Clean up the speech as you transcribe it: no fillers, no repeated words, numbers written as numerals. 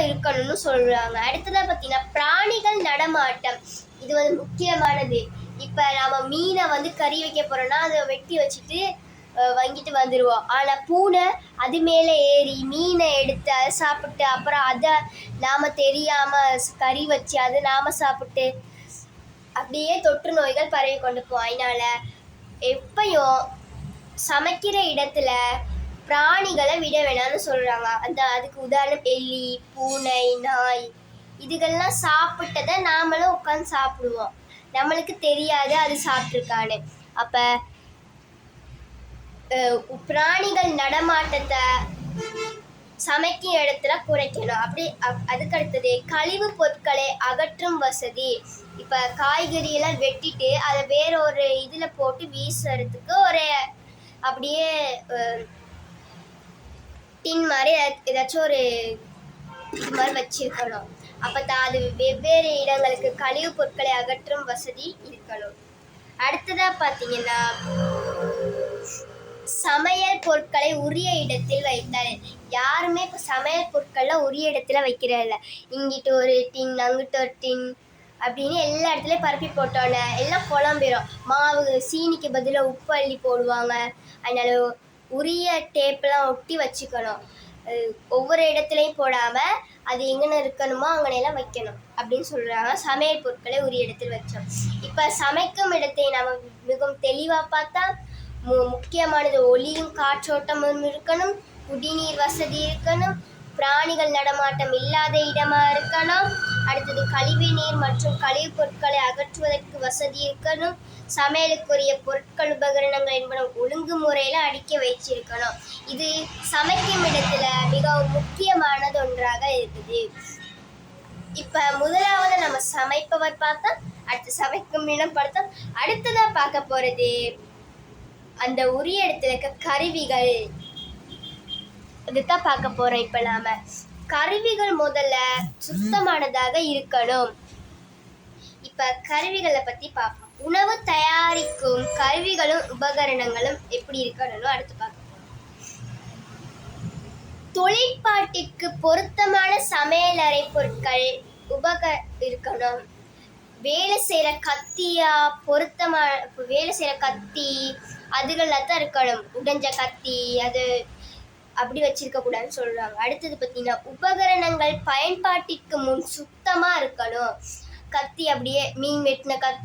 தான் இருக்கணும்னு சொல்றாங்க. அடுத்ததா பார்த்தீங்கன்னா பிராணிகள் நடமாட்டம். இது முக்கியமானது. இப்போ நம்ம மீனை கறி வைக்க போறோம்னா அதை வெட்டி வச்சுட்டு வாங்கிட்டு வந்துடுவோம். ஆனால் பூனை அது மேலே ஏறி மீனை எடுத்து அதை சாப்பிட்டு அப்புறம் அதை நாம் தெரியாமல் கறி வச்சு அதை நாம் சாப்பிட்டு அப்படியே தொற்று நோய்கள் பரவி கொண்டு போவோம். அதனால எப்பயும் சமைக்கிற இடத்துல பிராணிகளை விட வேணாம்னு சொல்கிறாங்க. அதுக்கு உதாரணம் எலி, பூனை, நாய் இதுகள்லாம் சாப்பிட்டதை நாமளும் உட்காந்து சாப்பிடுவோம். நம்மளுக்கு தெரியாது அது சாப்பிட்ருக்கான்னு. அப்போ பிராணிகள் நடமாட்டத்தை சமைக்கும் இடத்துல குறைக்கணும். அப்படி அதுக்கு அடுத்தது கழிவு பொருட்களை அகற்றும் வசதி. இப்போ காய்கறியெல்லாம் வெட்டிட்டு அதை வேற ஒரு இதில் போட்டு வீசுறதுக்கு ஒரு அப்படியே டின் மாதிரி ஏதாச்சும் ஒரு இது மாதிரி வச்சிருக்கணும். அப்போ தான் அது வெவ்வேறு இடங்களுக்கு கழிவு பொருட்களை அகற்றும் வசதி இருக்கணும். அடுத்ததாக பார்த்தீங்கன்னா சமையல் பொருட்களை உரிய இடத்தில் வைத்தல். யாருமே இப்போ சமையல் பொருட்கள்லாம் உரிய இடத்துல வைக்கிறதில்ல. இங்கிட்டு ஒரு டின் அங்கிட்ட ஒரு டின் அப்படின்னு எல்லா இடத்துலையும் பரப்பி போட்டோன்னே எல்லாம் குழம்பிடும். மாவு சீனிக்கு பதிலாக உப்பு அள்ளி போடுவாங்க. அதனால உரிய டேப்பெல்லாம் ஒட்டி வச்சுக்கணும். ஒவ்வொரு இடத்துலையும் போடாமல் அது எங்கே இருக்கணுமோ அங்கனையெல்லாம் வைக்கணும் அப்படின்னு சொல்கிறாங்க. சமையல் பொருட்களை உரிய இடத்தில் வச்சோம். இப்போ சமைக்கும் இடத்தை நம்ம மிகவும் தெளிவாக பார்த்தா முக்கியமானது ஒளியும் காற்றோட்டமும் இருக்கணும், குடிநீர் வசதி இருக்கணும், பிராணிகள் நடமாட்டம் இல்லாத இடமா இருக்கணும். அடுத்தது கழிவு நீர் மற்றும் கழிவு பொருட்களை அகற்றுவதற்கு வசதி இருக்கணும். சமையலுக்குரிய பொருட்கள் உபகரணங்கள் என்பன ஒழுங்குமுறையில் அடுக்கி வச்சிருக்கணும். இது சமைக்கும் இடத்துல மிகவும் முக்கியமானது ஒன்றாக இருக்குது. இப்போ முதலாவது நம்ம சமைப்பவர் பார்த்தா, அடுத்து சமைக்கும் இடம் பார்த்தா, அடுத்ததான் பார்க்க போகிறது அந்த உரிய இடத்துல இருக்க கருவிகள். இதுதான் பார்க்க போறோம். இப்போ நாம கருவிகள் முதல்ல சுத்தமானதாக இருக்கணும். இப்ப கருவிகளை பத்தி பார்ப்போம். உணவு தயாரிக்கும் கருவிகளும் உபகரணங்களும் எப்படி இருக்கணும்னு அடுத்து பார்க்க போறோம். தொழிற்பாட்டிற்கு பொருத்தமான சமையலறை பொருட்கள் இருக்கணும். வேலை செய்கிற கத்தியா பொருத்தமான வேலை செய்கிற கத்தி அதுகள்லாம் தான் இருக்கணும். உடைஞ்ச கத்தி அது அப்படி வச்சிருக்க கூடாதுன்னு சொல்றாங்க. அடுத்தது பார்த்தீங்கன்னா உபகரணங்கள் பயன்பாட்டிற்கு முன் சுத்தமாக இருக்கணும். கத்தி அப்படியே மீன் வெட்டின கத்தி